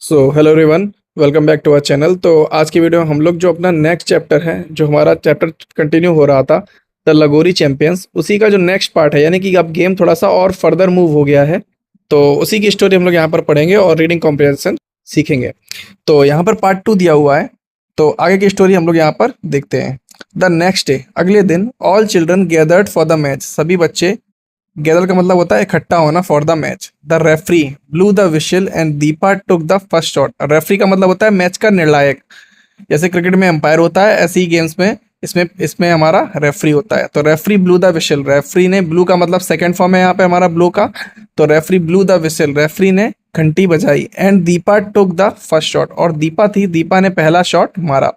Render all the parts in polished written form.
So hello everyone, welcome back to our channel. तो आज की वीडियो में हम लोग जो अपना नेक्स्ट चैप्टर है, जो हमारा चैप्टर कंटिन्यू हो रहा था द लगोरी चैंपियंस, उसी का जो नेक्स्ट पार्ट है, यानी कि अब गेम थोड़ा सा और फर्दर मूव हो गया है। तो उसी की स्टोरी हम लोग यहाँ पर पढ़ेंगे और रीडिंग कॉम्प्रिहेंशन सीखेंगे। तो यहाँ पर पार्ट 2 दिया हुआ है, तो आगे की स्टोरी हम लोग यहाँ पर देखते हैं। द नेक्स्ट डे, अगले दिन, all children gathered for the match, सभी बच्चे, गैदर का मतलब होता है इकट्ठा होना, for the match. The referee blue the whistle and Deepa took the first shot. Referee का मतलब होता है मैच का निर्णायक। जैसे क्रिकेट में एम्पायर होता है, ऐसे ही गेम्स में इसमें इसमें हमारा रेफरी होता है। तो referee blue the whistle, referee ने, ब्लू का मतलब सेकंड फॉर्म है यहाँ पे हमारा ब्लू का, तो referee blue the whistle, referee ने घंटी बजाई। And Deepa took the first shot, और दीपा थी, दीपा ने पहला शॉट मारा।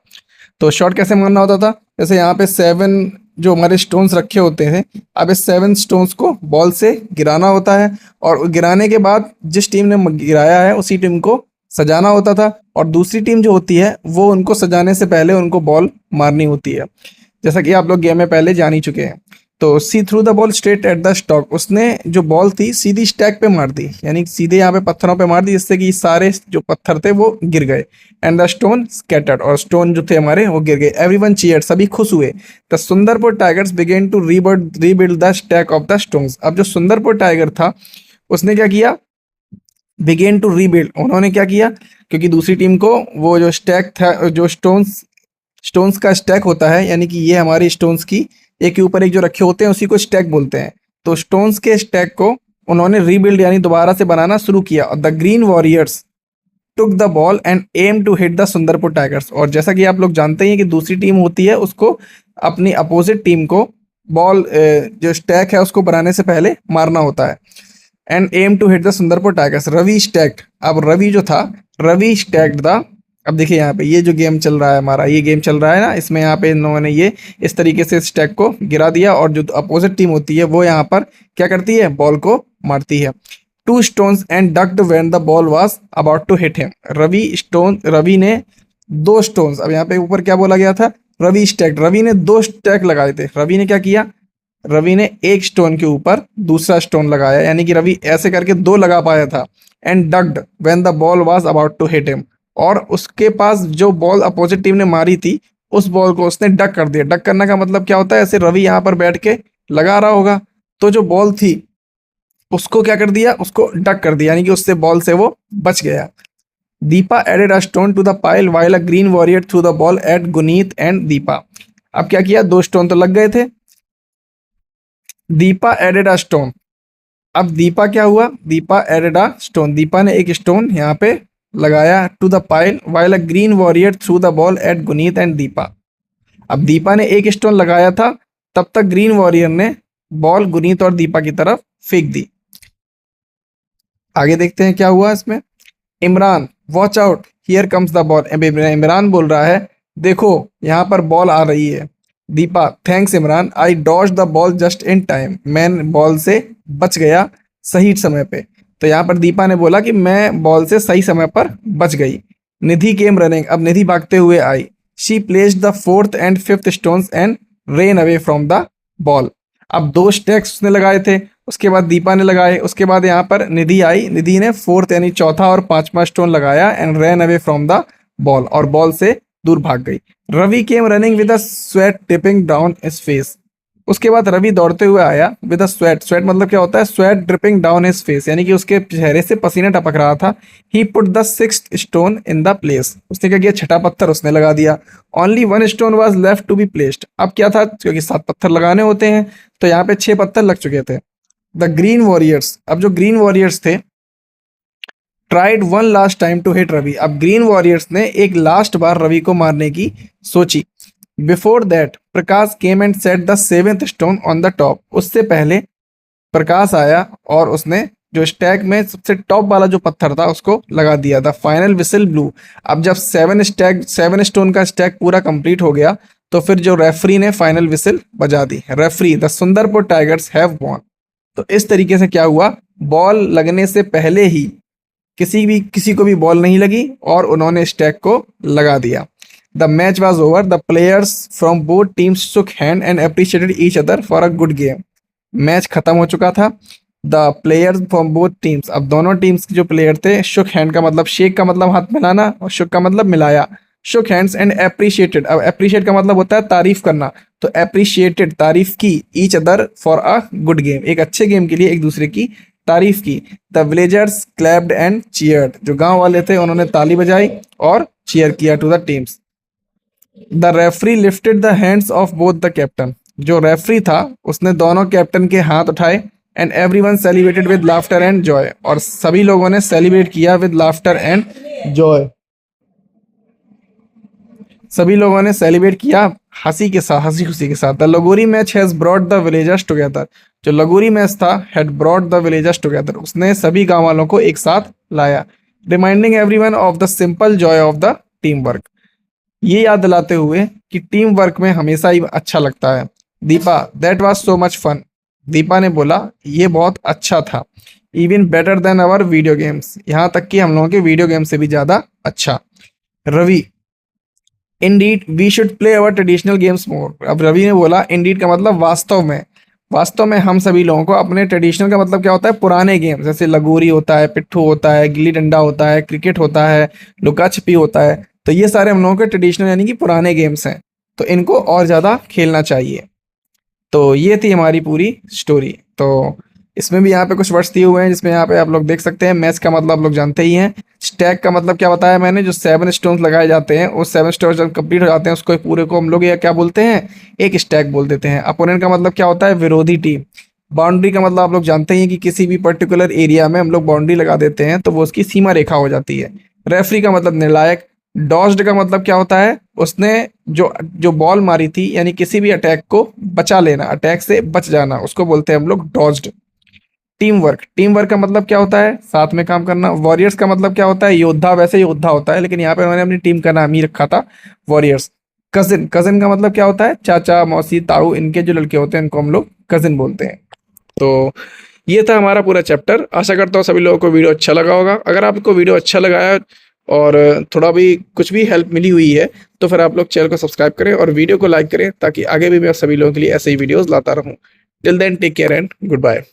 तो शॉट कैसे मारना होता था? जैसे यहाँ पे 7 जो हमारे स्टोन्स रखे होते हैं, अब इस 7 स्टोन्स को बॉल से गिराना होता है, और गिराने के बाद जिस टीम ने गिराया है उसी टीम को सजाना होता था, और दूसरी टीम जो होती है वो उनको सजाने से पहले उनको बॉल मारनी होती है, जैसा कि आप लोग गेम में पहले जान ही चुके हैं। तो see through the ball straight at the stack, उसने जो बॉल थी सीधी स्टैक पे मार दी, यानी सीधे यहाँ पे पत्थरों पे मार दी, जिससे कि सारे जो पत्थर थे वो गिर गए। एंड द स्टोन स्कैटर्ड, और स्टोन जो थे हमारे वो गिर गए। एवरीवन चीयर्ड, सभी खुश हुए। The Sundarpur tigers began to rebuild the stack of the stones. अब जो सुंदरपुर टाइगर था उसने क्या किया? बिगेन टू रीबिल्ड, उन्होंने क्या किया? क्योंकि दूसरी टीम को वो जो स्टैक था, जो स्टोन्स स्टोन्स का स्टैक होता है, यानी कि ये हमारे स्टोन्स की एक के ऊपर एक जो रखे होते हैं उसी को स्टैक बोलते हैं। तो स्टोन्स के स्टैक को उन्होंने रीबिल्ड यानी दोबारा से बनाना शुरू किया। और the green warriors took the ball and aim to hit the Sundarpur tigers. और जैसा कि आप लोग जानते हैं कि दूसरी टीम होती है, उसको अपनी अपोजिट टीम को बॉल जो स्टैक है उसको बनाने से पहले मारना होता है। And aim to hit the Sundarpur tigers. Ravi stacked, अब रवि जो था, रवि स्टैक्ड द, अब देखिए यहाँ पे ये जो गेम चल रहा है हमारा, ये गेम चल रहा है ना, इसमें यहाँ पे इन्होंने ये इस तरीके से स्टैक को गिरा दिया, और जो अपोजिट टीम होती है वो यहाँ पर क्या करती है? बॉल को मारती है। Two stones and ducked when the ball was about to hit him. Ravi ने 2 स्टोन्स, अब यहाँ पे ऊपर क्या बोला गया था? रवि स्टैक्ड, रवि ने 2 स्टैक लगाए थे। रवि ने क्या किया? रवि ने एक स्टोन के ऊपर दूसरा स्टोन लगाया, यानी कि रवि ऐसे करके 2 लगा पाया था। And ducked when the ball was about to hit him, और उसके पास जो बॉल अपोजिट टीम ने मारी थी उस बॉल को उसने डक कर दिया। डक करने का मतलब क्या होता है? ऐसे रवि यहाँ पर बैठ के लगा रहा होगा, तो जो बॉल थी उसको क्या कर दिया? उसको डक कर दिया, यानी कि उससे बॉल से वो बच गया। Deepa added a stone to the pile while a green warrior threw the ball at Guneet and Deepa. अब क्या किया? 2 स्टोन तो लग गए थे, दीपा एडेड अ स्टोन। अब दीपा क्या हुआ? Deepa added a stone, Deepa ने एक स्टोन यहाँ पे लगाया। To the pile while a green warrior threw the ball at Guneet and Deepa. अब दीपा ने एक स्टोन लगाया था, तब तक ग्रीन वॉरियर ने बॉल गुनीत और दीपा की तरफ फेंक दी। आगे देखते हैं क्या हुआ इसमें। Imran watch out, here comes the ball. Imran बोल रहा है, देखो यहाँ पर बॉल आ रही है। Deepa, thanks Imran, I dodge the ball just in time, मैं बॉल से बच गया सही समय पे। तो यहाँ पर दीपा ने बोला कि मैं बॉल से सही समय पर बच गई। निधि केम रनिंग, अब निधि भागते हुए आई। She placed the 4th and 5th stones and ran away from the ball. अब 2 स्टैक्स उसने लगाए थे, उसके बाद दीपा ने लगाए, उसके बाद यहाँ पर निधि आई, निधि ने 4th यानी चौथा और 5वां स्टोन लगाया। And ran away from the ball, और बॉल से दूर भाग गई। Ravi came running with a sweat dripping down his face. उसके बाद रवि दौड़ते हुए आया विद अ स्वेट, स्वेट मतलब क्या होता है? Sweat dripping down his face, यानी कि उसके चेहरे से पसीना टपक रहा था। He put the 6th stone in the place, उसने क्या किया? छठा पत्थर उसने लगा दिया। Only 1 stone was left to be placed. अब क्या था? क्योंकि 7 पत्थर लगाने होते हैं, तो यहाँ पे 6 पत्थर लग चुके थे। द ग्रीन वॉरियर्स, अब जो ग्रीन वॉरियर्स थे, tried one last time to hit Ravi. अब ग्रीन वॉरियर्स ने एक लास्ट बार रवि को मारने की सोची। Before that Prakash came and set the 7th stone on the top, उससे पहले प्रकाश आया और उसने जो स्टैक में सबसे टॉप वाला जो पत्थर था उसको लगा दिया। द फाइनल विसिल ब्लू, अब जब 7 स्टोन का स्टैक पूरा कंप्लीट हो गया, तो फिर जो रेफरी ने फाइनल विसिल बजा दी। Referee, the Sundarpur tigers have won. तो इस तरीके से क्या हुआ? बॉल लगने से पहले ही किसी को भी बॉल नहीं लगी और उन्होंने स्टैक को लगा दिया। The match was over, the players from both teams shook hand and appreciated each other for a good game. Match खत्म हो चुका था, the players from both teams, अब दोनों टीम्स के जो प्लेयर थे, शुक हैंड का मतलब, शेक का मतलब हाथ मिलाना और शुक का मतलब मिलाया, शुक हैंड्स एंड एप्रिशिएटेड, अब एप्रिशिएट का मतलब होता है तारीफ करना, तो एप्रिशिएटेड तारीफ की, each other for a good game, एक अच्छे गेम के लिए एक दूसरे की तारीफ की। The villagers clapped and cheered, जो गांव वाले थे उन्होंने ताली बजाई और चीयर किया to the teams. The referee lifted the hands of both the captain, जो रेफरी था उसने दोनों कैप्टन के हाथ उठाए, and everyone celebrated with laughter and joy, और सभी लोगों ने सेलिब्रेट किया विद लाफ्टर एंड जॉय, सभी लोगों ने सेलिब्रेट किया हंसी के साथ, हंसी खुशी के साथ। द लगोरी match has brought the villagers together, जो लगोरी मैच था had brought the villagers together, उसने सभी गांव वालों को एक साथ लाया। Reminding everyone of the simple Joy of the team work, ये याद दिलाते हुए कि टीम वर्क में हमेशा ही अच्छा लगता है। Deepa, that was so much fun, Deepa ने बोला ये बहुत अच्छा था। Even better than our video games, यहाँ तक कि हम लोगों के वीडियो गेम से भी ज़्यादा अच्छा। Ravi, indeed we should play our traditional games more, अब रवि ने बोला इंडीड का मतलब वास्तव में, वास्तव में हम सभी लोगों को अपने ट्रेडिशनल का मतलब क्या होता है, पुराने गेम, जैसे लगोरी होता है, पिट्ठू होता है, गिल्ली डंडा होता है, क्रिकेट होता है, लुका छिपी होता है, तो ये सारे हम लोगों के ट्रेडिशनल यानी कि पुराने गेम्स हैं, तो इनको और ज़्यादा खेलना चाहिए। तो ये थी हमारी पूरी स्टोरी। तो इसमें भी यहाँ पे कुछ वर्ड्स दिए हुए हैं, जिसमें यहाँ पे आप लोग देख सकते हैं। मैच का मतलब आप लोग जानते ही हैं। स्टैक का मतलब क्या बताया मैंने, जो 7 स्टोन्स लगाए जाते हैं, वो 7 स्टोन्स जब कंप्लीट हो जाते हैं उसको पूरे को हम लोग या क्या बोलते हैं, एक स्टैक बोल देते हैं। अपोनेंट का मतलब क्या होता है, विरोधी टीम। बाउंड्री का मतलब आप लोग जानते ही हैं कि किसी भी पर्टिकुलर एरिया में हम लोग बाउंड्री लगा देते हैं तो वो उसकी सीमा रेखा हो जाती है। रेफरी का मतलब निर्णायक। डॉज्ड का मतलब क्या होता है, उसने जो जो बॉल मारी थी यानी किसी भी अटैक को बचा लेना, अटैक से बच जाना, उसको बोलते हैं हम लोग डॉज्ड। टीम वर्क, टीम वर्क का मतलब क्या होता है, साथ में काम करना। वॉरियर्स का मतलब क्या होता है, योद्धा, वैसे योद्धा होता है लेकिन यहाँ पे उन्होंने अपनी टीम का नाम ही रखा था वॉरियर्स। कजिन, कजिन का मतलब क्या होता है, चाचा, मौसी, ताऊ, इनके जो लड़के होते हैं इनको हम लोग कजिन बोलते हैं। तो ये था हमारा पूरा चैप्टर। आशा करता हूँ सभी लोगों को वीडियो अच्छा लगा होगा। अगर आपको वीडियो अच्छा लगा है और थोड़ा भी कुछ भी हेल्प मिली हुई है तो फिर आप लोग चैनल को सब्सक्राइब करें और वीडियो को लाइक करें, ताकि आगे भी मैं सभी लोगों के लिए ऐसे ही वीडियोस लाता रहूं। Till then take care and good bye.